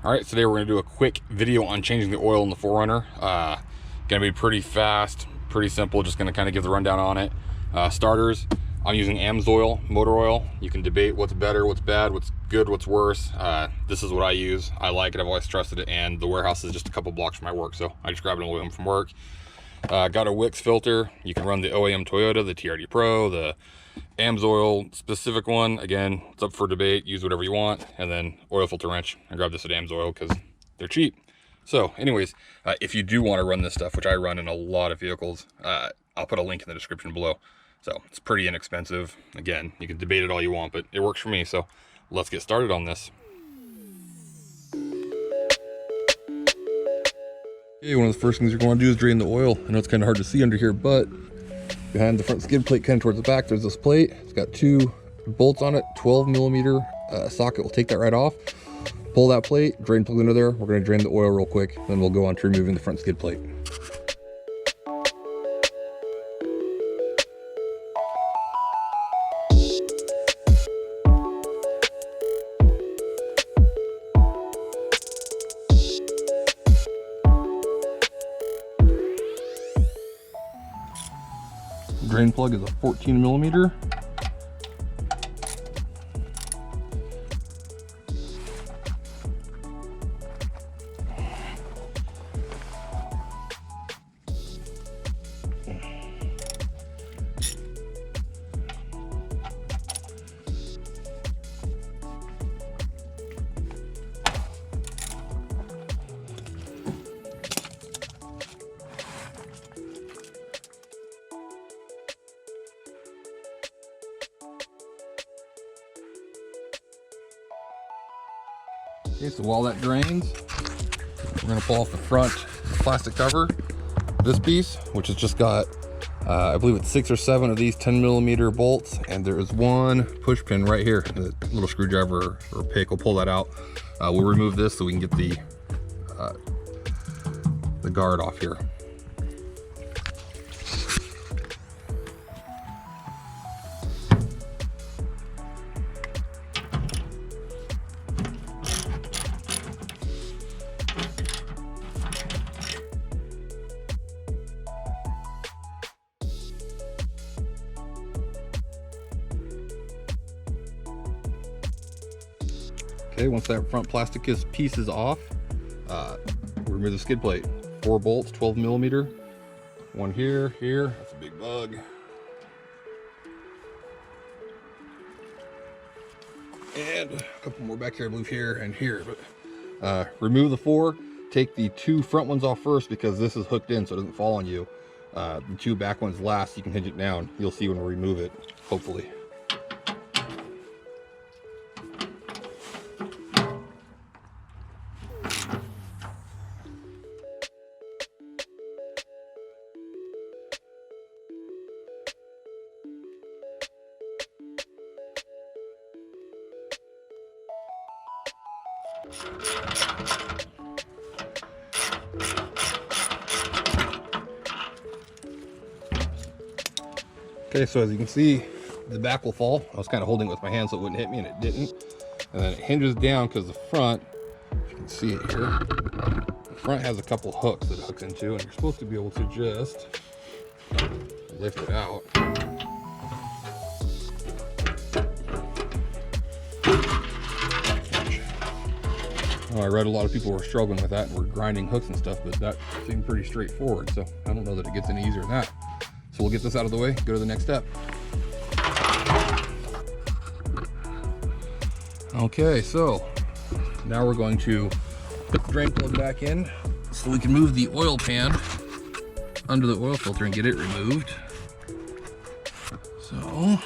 All right, today we're gonna do a quick video on changing the oil in the 4Runner. Gonna be pretty fast, pretty simple, just gonna kind of give the rundown on it. Starters, I'm using Amsoil motor oil. You can debate what's better, what's bad, what's good, what's worse. This is what I use. I like it, I've always trusted it, and the warehouse is just a couple blocks from my work, so I just grab it on the way home from work. Got a Wix filter. You can run the OEM Toyota, the TRD Pro, the Amsoil specific one. Again, it's up for debate, use whatever you want. And then oil filter wrench. I grabbed this at Amsoil because they're cheap. So anyways, if you do want to run this stuff, which I run in a lot of vehicles, I'll put a link in the description below. So it's pretty inexpensive. Again, you can debate it all you want, but it works for me. So let's get started on this. Okay, one of the first things you're going to do is drain the oil. I know it's kind of hard to see under here, but behind the front skid plate, kind of towards the back, there's this plate. It's got two bolts on it, 12mm socket. We'll take that right off. Pull that plate, drain plug under there. We're going to drain the oil real quick, then we'll go on to removing the front skid plate. Drain plug is a 14mm. Okay, so while that drains, we're going to pull off the front plastic cover, this piece, which has just got, I believe it's 6 or 7 of these 10mm bolts, and there is one push pin right here. The little screwdriver or pick will pull that out. We'll remove this so we can get the guard off here. Okay, once that front plastic piece is off, we'll remove the skid plate. 4 bolts, 12mm. One here, that's a big bug. And a couple more back here, I believe here and here. But remove the 4, take the 2 front ones off first because this is hooked in so it doesn't fall on you. The 2 back ones last, you can hinge it down. You'll see when we remove it, hopefully. Okay, so as you can see, the back will fall. I was kind of holding it with my hand so it wouldn't hit me, and it didn't. And then it hinges down because the front, if you can see it here, the front has a couple hooks that it hooks into, and you're supposed to be able to just lift it out. I read a lot of people were struggling with that and were grinding hooks and stuff, but that seemed pretty straightforward, so I don't know that it gets any easier than that. So we'll get this out of the way, go to the next step. Okay, so now we're going to put the drain plug back in so we can move the oil pan under the oil filter and get it removed. So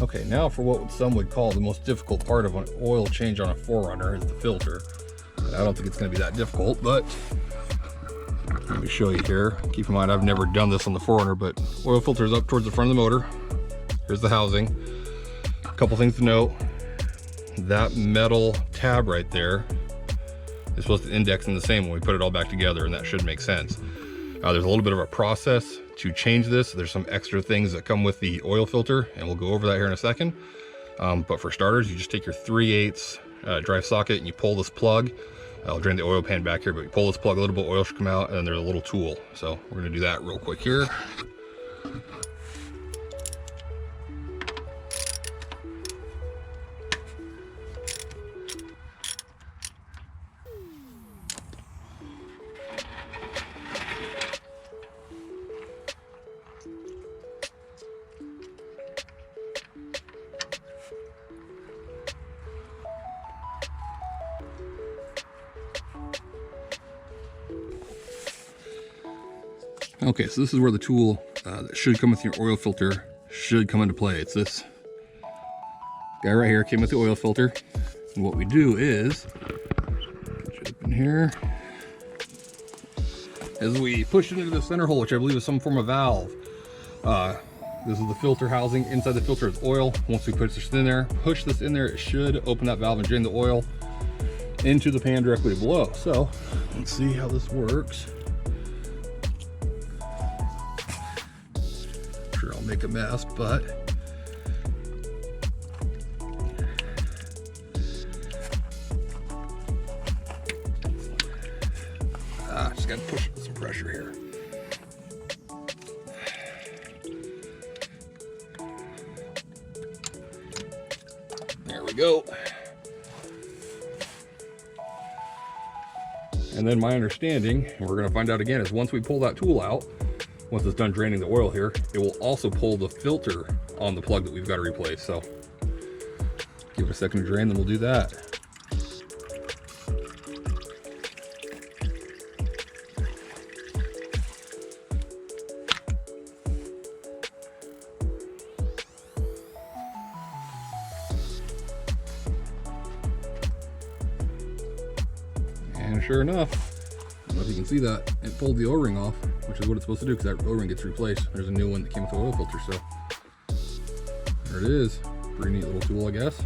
Okay, now for what some would call the most difficult part of an oil change on a 4Runner is the filter. I don't think it's going to be that difficult, but let me show you here. Keep in mind, I've never done this on the 4Runner, but oil filter is up towards the front of the motor. Here's the housing. A couple things to note. That metal tab right there is supposed to index in the same when we put it all back together, and that should make sense. There's a little bit of a process to change this. There's some extra things that come with the oil filter, and we'll go over that here in a second. But for starters, you just take your 3/8 drive socket and you pull this plug. I'll drain the oil pan back here, but you pull this plug, a little bit of oil should come out, and then there's a little tool. So we're gonna do that real quick here. Okay, so this is where the tool that should come with your oil filter should come into play. It's this guy right here, came with the oil filter. And what we do is, get you up in here, as we push it into the center hole, which I believe is some form of valve. This is the filter housing. Inside the filter is oil. Once we push this in there, it should open that valve and drain the oil into the pan directly below. So let's see how this works. I'll make a mess, but just gotta push some pressure here. There we go. And then my understanding, and we're gonna find out again, is once we pull that tool out, once it's done draining the oil here, it will also pull the filter on the plug that we've got to replace. So give it a second to drain, then we'll do that. And sure enough, I don't know if you can see that, it pulled the O-ring off, which is what it's supposed to do, because that O-ring gets replaced. There's a new one that came with the oil filter, so there it is. Pretty neat little tool, I guess.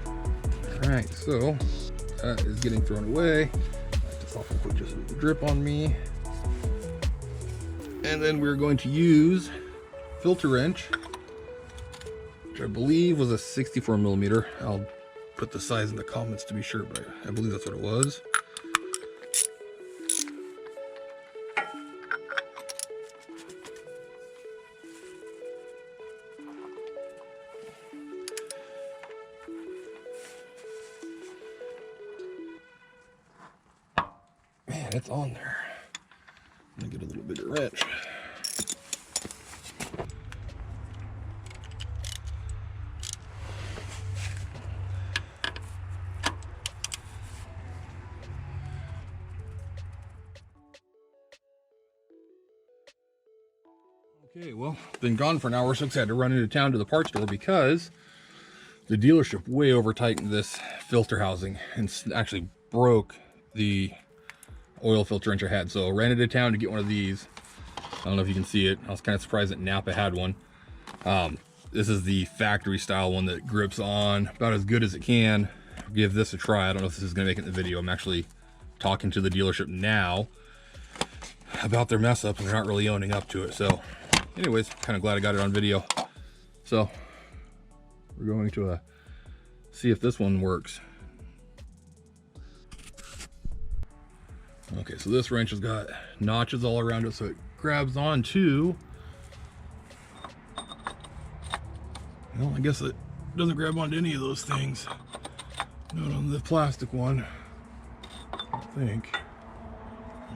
All right, so that is getting thrown away. Like this off real quick, just a little drip on me. And then we're going to use filter wrench, which I believe was a 64 millimeter. I'll put the size in the comments to be sure, but I believe that's what it was. Man, it's on there. I'm gonna get a little bigger wrench. Okay, well, been gone for an hour, so I had to run into town to the parts store because the dealership way over tightened this filter housing and actually broke the oil filter wrench I had. So I ran into town to get one of these. I don't know if you can see it. I was kind of surprised that Napa had one. This is the factory style one that grips on about as good as it can. Give this a try. I don't know if this is gonna make it in the video. I'm actually talking to the dealership now about their mess up, and they're not really owning up to it. So anyways, kind of glad I got it on video. So we're going to see if this one works. Okay, so this wrench has got notches all around it, so it grabs onto, well, I guess it doesn't grab onto any of those things. Not on the plastic one, I think.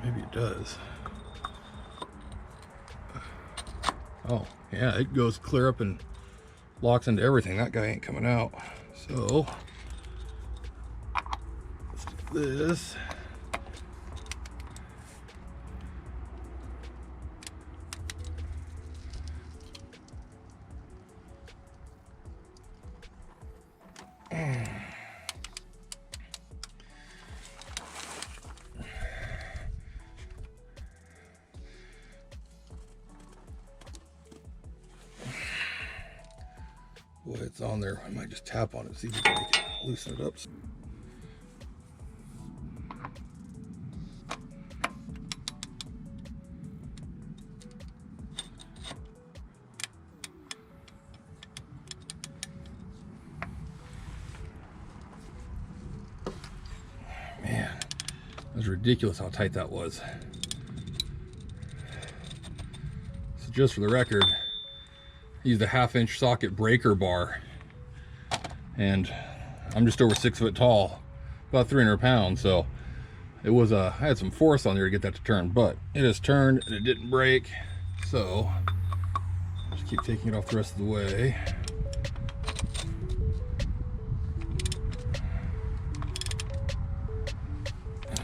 Maybe it does. Oh, yeah, it goes clear up and locks into everything. That guy ain't coming out. So let's do this. Boy, it's on there. I might just tap on it, see if we can loosen it up. Man, it was ridiculous how tight that was. So just for the record, I used a 1/2-inch socket breaker bar, and I'm just over 6 foot tall, about 300 pounds, so it was I had some force on there to get that to turn, but it has turned and it didn't break. So just keep taking it off the rest of the way.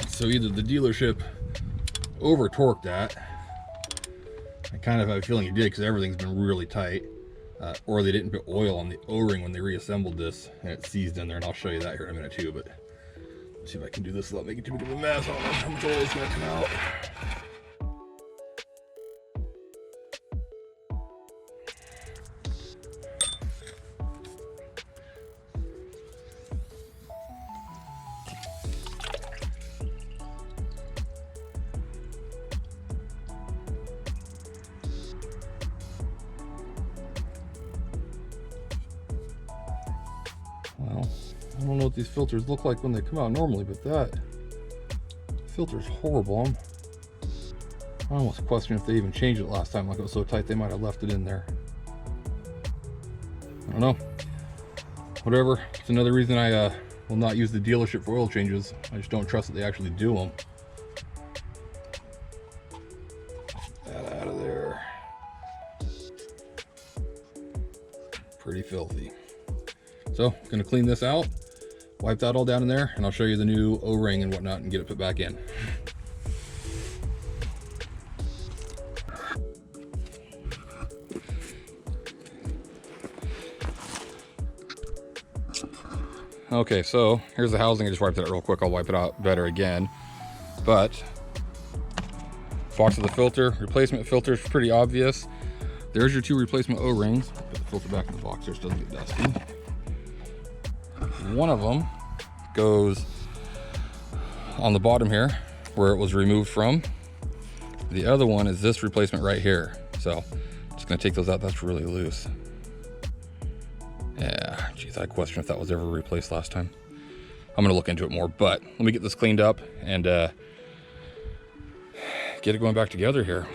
So either the dealership over torqued that, I kind of have a feeling he did because everything's been really tight, or they didn't put oil on the O-ring when they reassembled this and it seized in there, and I'll show you that here in a minute too. But let's see if I can do this without making too big of a mess. I don't know how much oil is going to come out. Well, I don't know what these filters look like when they come out normally, but that filter's horrible. I almost question if they even changed it last time. Like, it was so tight they might have left it in there. I don't know. Whatever. It's another reason I will not use the dealership for oil changes. I just don't trust that they actually do them. Get that out of there. Pretty filthy. So I'm going to clean this out, wipe that all down in there, and I'll show you the new O-ring and whatnot and get it put back in. Okay, so here's the housing. I just wiped it out real quick. I'll wipe it out better again. But box of the filter, replacement filter is pretty obvious. There's your 2 replacement O-rings. Put the filter back in the box there so it doesn't get dusty. One of them goes on the bottom here where it was removed from. The other one is this replacement right here. So just gonna take those out. That's really loose. Yeah, geez, I question if that was ever replaced last time. I'm gonna look into it more, but let me get this cleaned up and get it going back together here.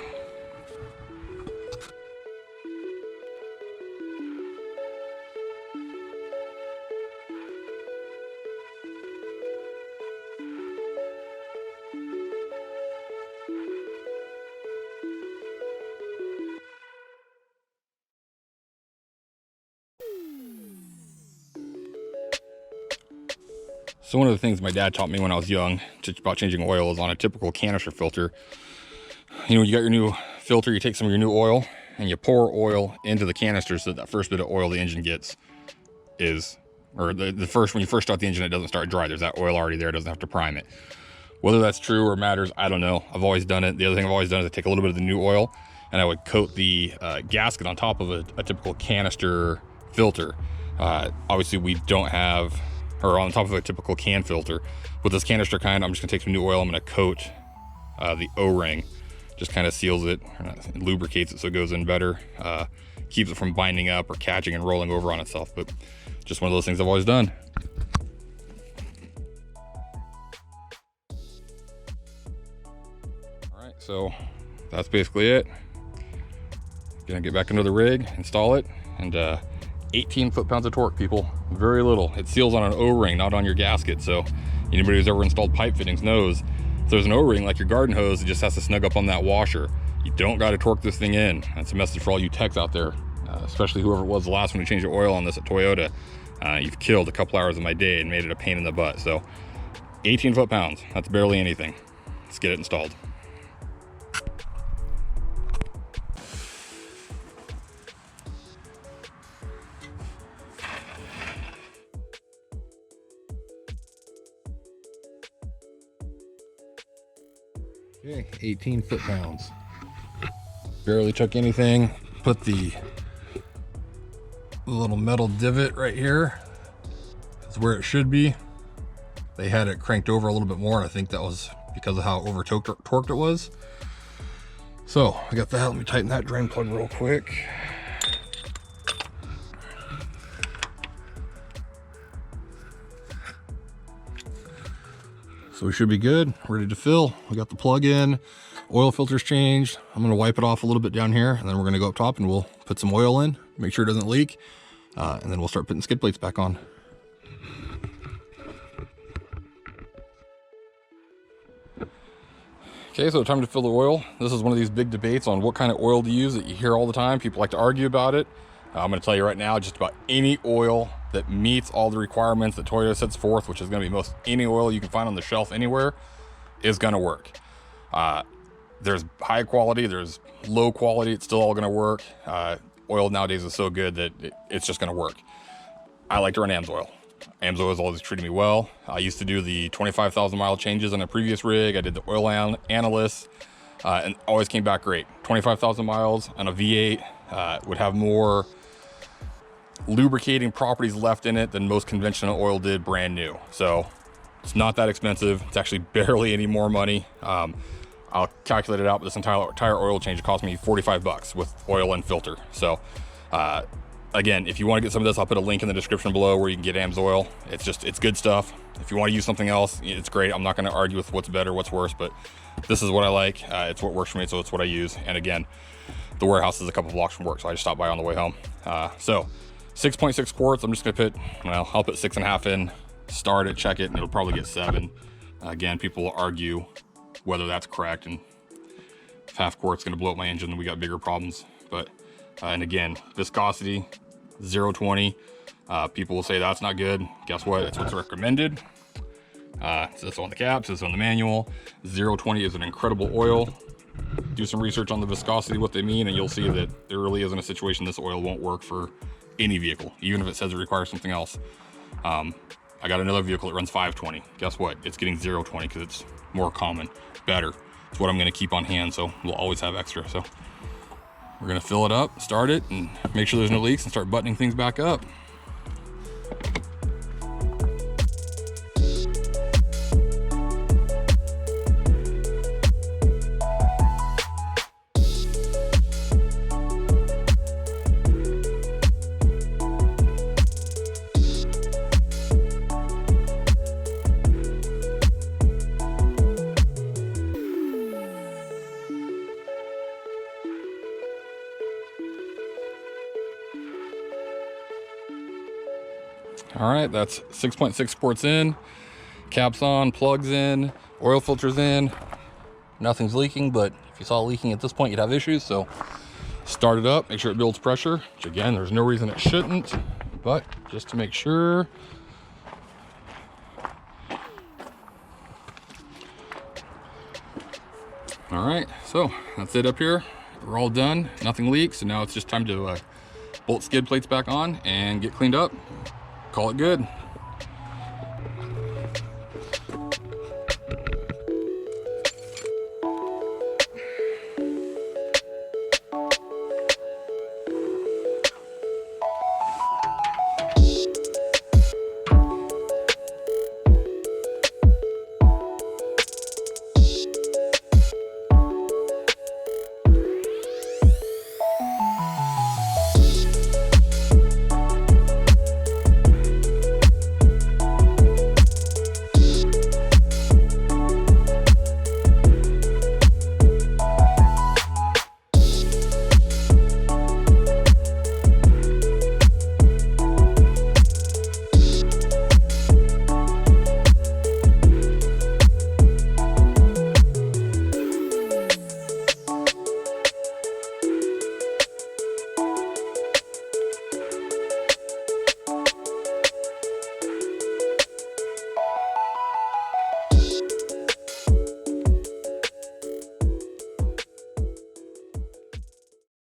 So one of the things my dad taught me when I was young about changing oil is on a typical canister filter. You know, you got your new filter, you take some of your new oil and you pour oil into the canister so that first bit of oil the engine gets is, or the first, when you first start the engine, it doesn't start dry. There's that oil already there, it doesn't have to prime it. Whether that's true or matters, I don't know. I've always done it. The other thing I've always done is I take a little bit of the new oil and I would coat the gasket on top of a typical canister filter. Obviously we don't have, or on top of a typical can filter. With this canister kind, I'm just gonna take some new oil, I'm gonna coat the O-ring. Just kind of seals it, lubricates it so it goes in better. Keeps it from binding up or catching and rolling over on itself, but just one of those things I've always done. All right, so that's basically it. Gonna get back into the rig, install it, and 18 foot-pounds of torque, people. Very little. It seals on an O-ring, not on your gasket. So anybody who's ever installed pipe fittings knows if there's an O-ring like your garden hose, it just has to snug up on that washer. You don't got to torque this thing in. That's a message for all you techs out there, especially whoever it was the last one to change the oil on this at Toyota. You've killed a couple hours of my day and made it a pain in the butt. So 18 foot-pounds, that's barely anything. Let's get it installed. Okay, 18 foot-pounds. Barely took anything. Put the little metal divot right here. It's where it should be. They had it cranked over a little bit more, and I think that was because of how over torqued it was. So I got that. Let me tighten that drain plug real quick. So we should be good, ready to fill. We got the plug in, oil filters changed. I'm gonna wipe it off a little bit down here, and then we're gonna go up top and we'll put some oil in, make sure it doesn't leak, and then we'll start putting skid plates back on. Okay, so time to fill the oil. This is one of these big debates on what kind of oil to use that you hear all the time. People like to argue about it. I'm gonna tell you right now, just about any oil that meets all the requirements that Toyota sets forth, which is gonna be most any oil you can find on the shelf anywhere, is gonna work. There's high quality, there's low quality, it's still all gonna work. Oil nowadays is so good that it's just gonna work. I like to run Amsoil. Amsoil has always treated me well. I used to do the 25,000 mile changes on a previous rig. I did the oil analyst, and always came back great. 25,000 miles on a V8 would have more lubricating properties left in it than most conventional oil did brand new. So it's not that expensive. It's actually barely any more money. I'll calculate it out, but this entire oil change cost me 45 bucks with oil and filter. So again, if you want to get some of this, I'll put a link in the description below where you can get Amsoil. It's good stuff. If you want to use something else, it's great. I'm not going to argue with what's better, what's worse, but this is what I like. It's what works for me, so it's what I use. And again, the warehouse is a couple blocks from work, so I just stopped by on the way home. So 6.6 quarts, I'm just gonna put, well, I'll put 6.5 in, start it, check it, and it'll probably get 7. Again, people will argue whether that's correct, and if half quart's gonna blow up my engine, then we got bigger problems. But, and again, viscosity, 0.20. People will say that's not good. Guess what? That's what's recommended. So that's on the caps, it's on the manual. 0.20 is an incredible oil. Do some research on the viscosity, what they mean, and you'll see that there really isn't a situation this oil won't work for any vehicle, even if it says it requires something else. I got another vehicle that runs 520. Guess what? It's getting 0.20 because it's more common, better. It's what I'm gonna keep on hand, so we'll always have extra. So we're gonna fill it up, start it, and make sure there's no leaks and start buttoning things back up. All right, that's 6.6 quarts in, caps on, plugs in, oil filters in. Nothing's leaking, but if you saw leaking at this point, you'd have issues. So start it up, make sure it builds pressure, which again, there's no reason it shouldn't, but just to make sure. All right, so that's it up here. We're all done, nothing leaks. So now it's just time to bolt skid plates back on and get cleaned up. Call it good.